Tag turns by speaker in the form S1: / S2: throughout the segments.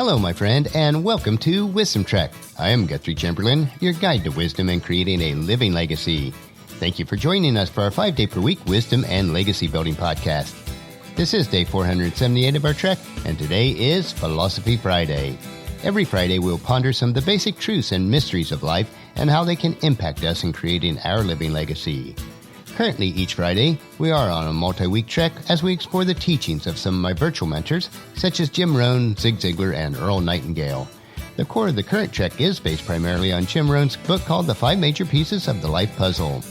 S1: Hello, my friend, and welcome to Wisdom Trek. I am Guthrie Chamberlain, your guide to wisdom and creating a living legacy. Thank you for joining us for our 5-day-per-week wisdom and legacy building podcast. This is day 478 of our trek, and today is Philosophy Friday. Every Friday, we'll ponder some of the basic truths and mysteries of life and how they can impact us in creating our living legacy. Currently, each Friday, we are on a multi-week trek as we explore the teachings of some of my virtual mentors, such as Jim Rohn, Zig Ziglar, and Earl Nightingale. The core of the current trek is based primarily on Jim Rohn's book called The 5 Major Pieces of the Life Puzzle.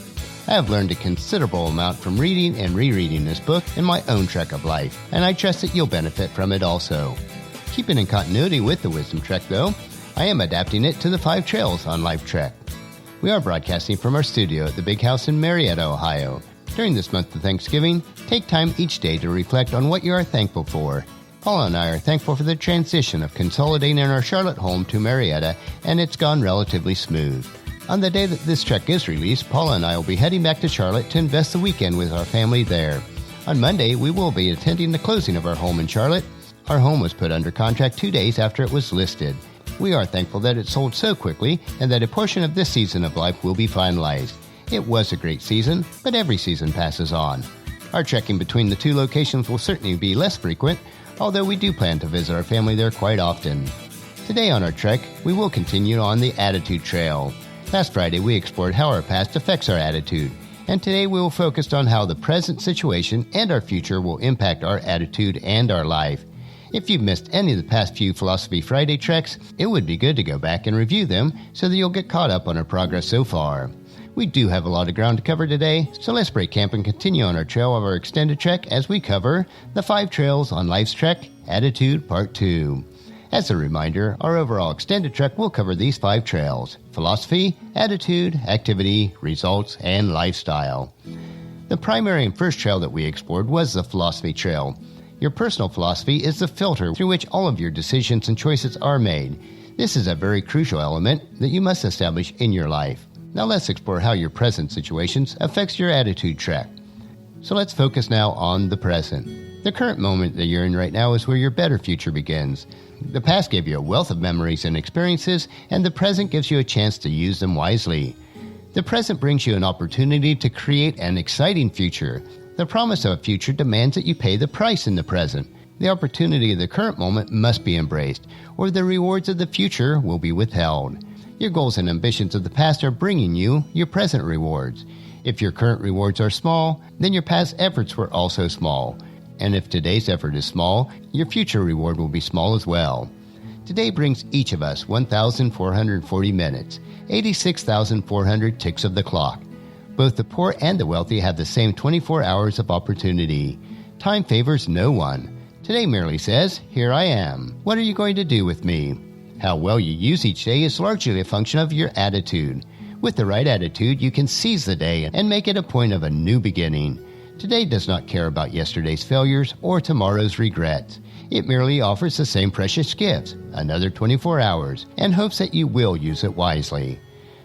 S1: I have learned a considerable amount from reading and rereading this book in my own trek of life, and I trust that you'll benefit from it also. Keeping in continuity with the Wisdom Trek, though, I am adapting it to the 5 Trails on Life Trek. We are broadcasting from our studio at the Big House in Marietta, Ohio. During this month of Thanksgiving, take time each day to reflect on what you are thankful for. Paula and I are thankful for the transition of consolidating our Charlotte home to Marietta, and it's gone relatively smooth. On the day that this trek is released, Paula and I will be heading back to Charlotte to invest the weekend with our family there. On Monday, we will be attending the closing of our home in Charlotte. Our home was put under contract 2 days after it was listed. We are thankful that it sold so quickly and that a portion of this season of life will be finalized. It was a great season, but every season passes on. Our trekking between the 2 locations will certainly be less frequent, although we do plan to visit our family there quite often. Today on our trek, we will continue on the Attitude Trail. Last Friday, we explored how our past affects our attitude, and today we will focus on how the present situation and our future will impact our attitude and our life. If you've missed any of the past few Philosophy Friday treks, it would be good to go back and review them so that you'll get caught up on our progress so far. We do have a lot of ground to cover today, so let's break camp and continue on our trail of our extended trek as we cover the 5 Trails on Life's Trek, Attitude Part 2. As a reminder, our overall extended trek will cover these 5 trails: philosophy, attitude, activity, results, and lifestyle. The primary and first trail that we explored was the Philosophy Trail. Your personal philosophy is the filter through which all of your decisions and choices are made. This is a very crucial element that you must establish in your life. Now let's explore how your present situations affects your attitude trek. So let's focus now on the present. The current moment that you're in right now is where your better future begins. The past gave you a wealth of memories and experiences, and the present gives you a chance to use them wisely. The present brings you an opportunity to create an exciting future. The promise of a future demands that you pay the price in the present. The opportunity of the current moment must be embraced, or the rewards of the future will be withheld. Your goals and ambitions of the past are bringing you your present rewards. If your current rewards are small, then your past efforts were also small. And if today's effort is small, your future reward will be small as well. Today brings each of us 1,440 minutes, 86,400 ticks of the clock. Both the poor and the wealthy have the same 24 hours of opportunity. Time favors no one. Today merely says, "Here I am. What are you going to do with me?" How well you use each day is largely a function of your attitude. With the right attitude, you can seize the day and make it a point of a new beginning. Today does not care about yesterday's failures or tomorrow's regrets. It merely offers the same precious gifts, another 24 hours, and hopes that you will use it wisely.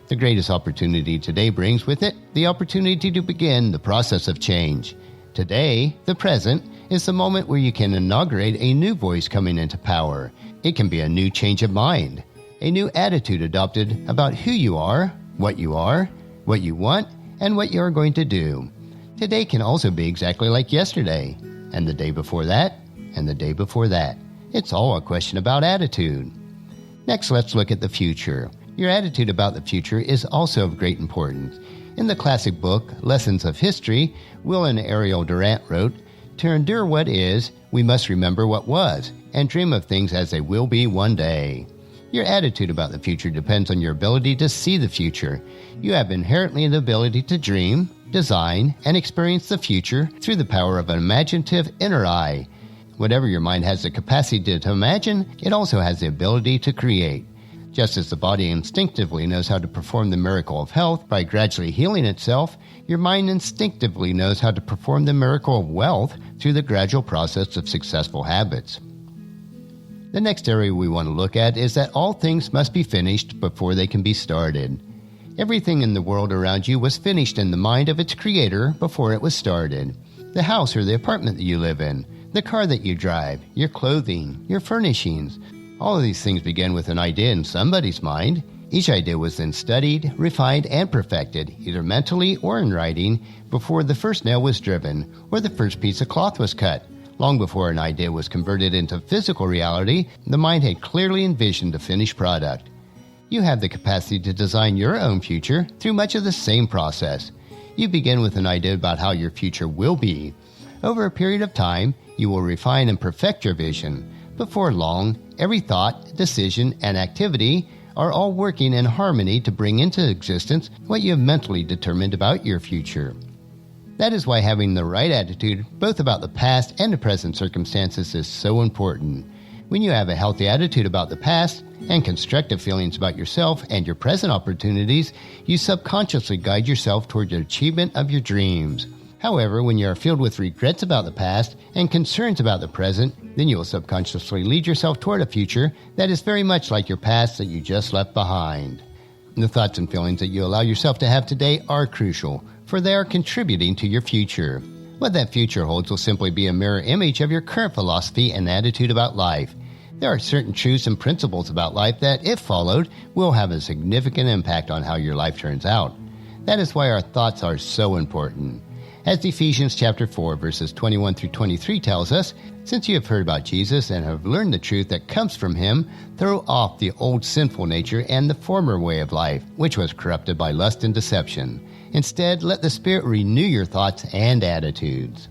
S1: The greatest opportunity today brings with it the opportunity to begin the process of change. Today, the present, is the moment where you can inaugurate a new voice coming into power. It can be a new change of mind, a new attitude adopted about who you are, what you want, and what you are going to do. Today can also be exactly like yesterday, and the day before that, and the day before that. It's all a question about attitude. Next, let's look at the future. Your attitude about the future is also of great importance. In the classic book, Lessons of History, Will and Ariel Durant wrote, "To endure what is, we must remember what was, and dream of things as they will be one day." Your attitude about the future depends on your ability to see the future. You have inherently the ability to dream, design, and experience the future through the power of an imaginative inner eye. Whatever your mind has the capacity to imagine, it also has the ability to create. Just as the body instinctively knows how to perform the miracle of health by gradually healing itself, your mind instinctively knows how to perform the miracle of wealth through the gradual process of successful habits. The next area we want to look at is that all things must be finished before they can be started. Everything in the world around you was finished in the mind of its creator before it was started. The house or the apartment that you live in, the car that you drive, your clothing, your furnishings, All of these things began with an idea in somebody's mind. Each idea was then studied, refined, and perfected, either mentally or in writing, before the first nail was driven or the first piece of cloth was cut. Long before an idea was converted into physical reality, the mind had clearly envisioned the finished product. You have the capacity to design your own future through much of the same process. You begin with an idea about how your future will be. Over a period of time, you will refine and perfect your vision. Before long, every thought, decision, and activity are all working in harmony to bring into existence what you have mentally determined about your future. That is why having the right attitude, both about the past and the present circumstances, is so important. When you have a healthy attitude about the past and constructive feelings about yourself and your present opportunities, you subconsciously guide yourself toward the achievement of your dreams. However, when you are filled with regrets about the past and concerns about the present, then you will subconsciously lead yourself toward a future that is very much like your past that you just left behind. The thoughts and feelings that you allow yourself to have today are crucial, for they are contributing to your future. What that future holds will simply be a mirror image of your current philosophy and attitude about life. There are certain truths and principles about life that, if followed, will have a significant impact on how your life turns out. That is why our thoughts are so important. As Ephesians chapter 4, verses 21 through 23 tells us, since you have heard about Jesus and have learned the truth that comes from him, throw off the old sinful nature and the former way of life, which was corrupted by lust and deception. Instead, let the Spirit renew your thoughts and attitudes.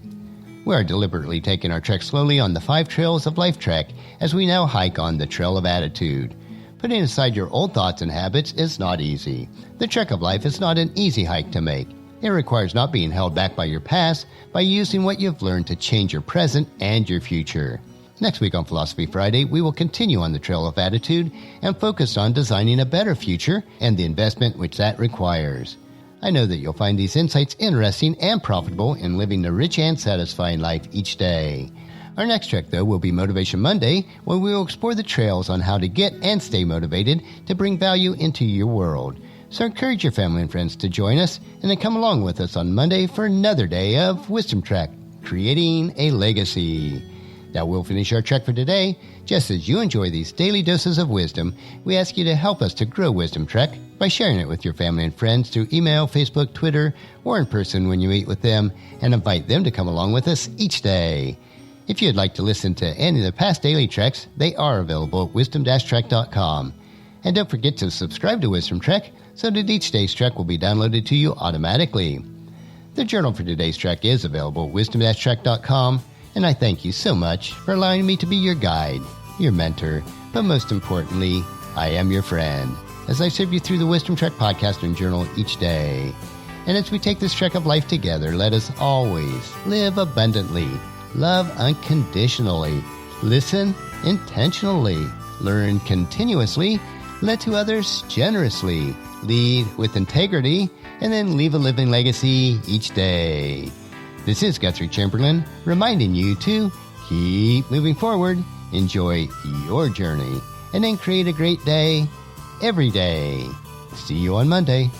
S1: We are deliberately taking our trek slowly on the 5 Trails of Life trek as we now hike on the Trail of Attitude. Putting aside your old thoughts and habits is not easy. The trek of life is not an easy hike to make. It requires not being held back by your past, by using what you've learned to change your present and your future. Next week on Philosophy Friday, we will continue on the Trail of Attitude and focus on designing a better future and the investment which that requires. I know that you'll find these insights interesting and profitable in living the rich and satisfying life each day. Our next trek, though, will be Motivation Monday, where we will explore the trails on how to get and stay motivated to bring value into your world. So encourage your family and friends to join us and then come along with us on Monday for another day of Wisdom Trek, Creating a Legacy. That will finish our trek for today. Just as you enjoy these daily doses of wisdom, we ask you to help us to grow Wisdom Trek by sharing it with your family and friends through email, Facebook, Twitter, or in person when you meet with them, and invite them to come along with us each day. If you'd like to listen to any of the past daily treks, they are available at wisdom-trek.com. And don't forget to subscribe to Wisdom Trek so that each day's trek will be downloaded to you automatically. The journal for today's trek is available at wisdom-trek.com, and I thank you so much for allowing me to be your guide, your mentor, but most importantly, I am your friend, as I serve you through the Wisdom Trek podcast and journal each day. And as we take this trek of life together, let us always live abundantly, love unconditionally, listen intentionally, learn continuously, let to others generously, lead with integrity, and then leave a living legacy each day. This is Guthrie Chamberlain, reminding you to keep moving forward, enjoy your journey, and then create a great day every day. See you on Monday.